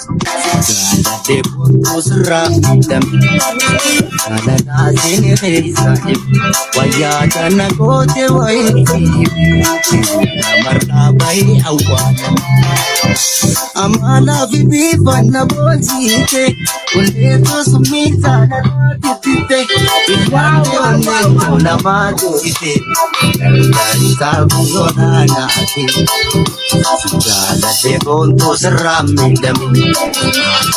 Gaaladhee boontuu sirraa miidhamne kana naasini keessa dhibbe wayyaa kana goote wayii namarraa bahee awwaalame. Amalaa fi biifanna boonsiite kulleetoo summii saanarraa tittite ilwaanee onnee namaa too'ite gargaar isaa guyyoonaa naate. Gaaladhee boontuu sirraa miidhamne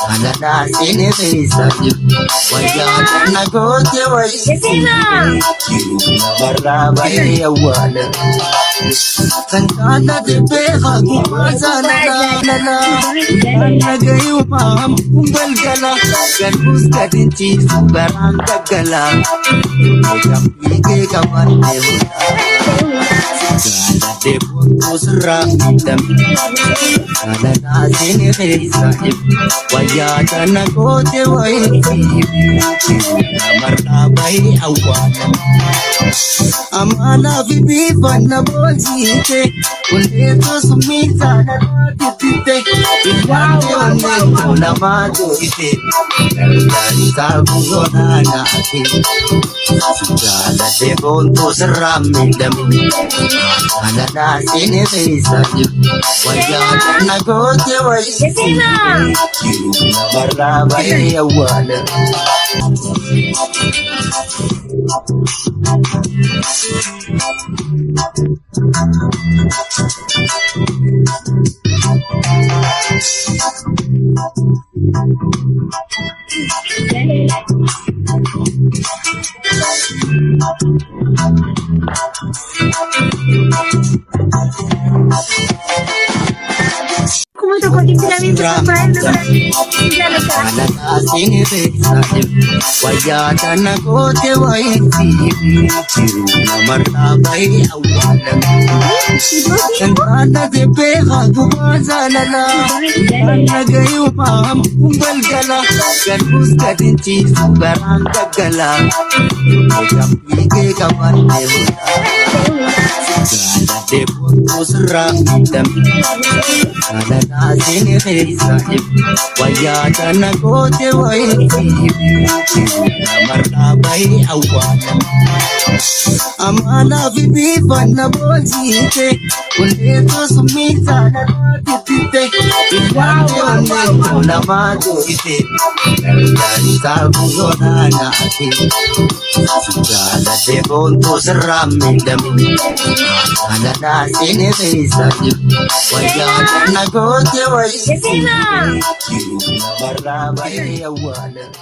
kana naasini keessa dhibbe wayyaa kana goote wayii namarraa bahee awwaalame. Sankala tepe haguma sanana nagayu paham galgala galbus kadinci barang gagala kampi ke kawan Gaaladhee boontuu sirraa miidhamne kana naasini keessa dhibbe wayyaa kana goote wayii namarraa bahee awwaalame. Amalaa fi biifanna boonsiite kulleetoo summii saanarraa tittite ilwaanee onnee namaa too'ite gargaar isaa guyyoonaa naate. Gaaladhee boontuu sirraa miidhamne kana naasini keessa dhibbe wayyaa kana goote wayii namarraa bahee awwaalame. Como tu condición kana naasini keessa dhibbe wayyaa kana goote wayii namarraa bahee awwaalame. Sankala tepe haguma sanana nagayu paham galgala galbus kadinci barang gagala kampi ke kawan Gaaladhee boontuu sirraa miidhamne kana naasini keessa dhibbe wayyaa kana goote wayii namarraa bahee awwaalame. Amalaa fi biifanna boonsiite kulleetoo summii saanarraa tittite ilwaanee onnee namaa too'ite gargaar isaa guyyoonaa naate. Gaaladhee boontuu sirraa miidhamne kana naasini keessa dhibbe wayyaa kana goote wayii namarraa bahee awwaalame.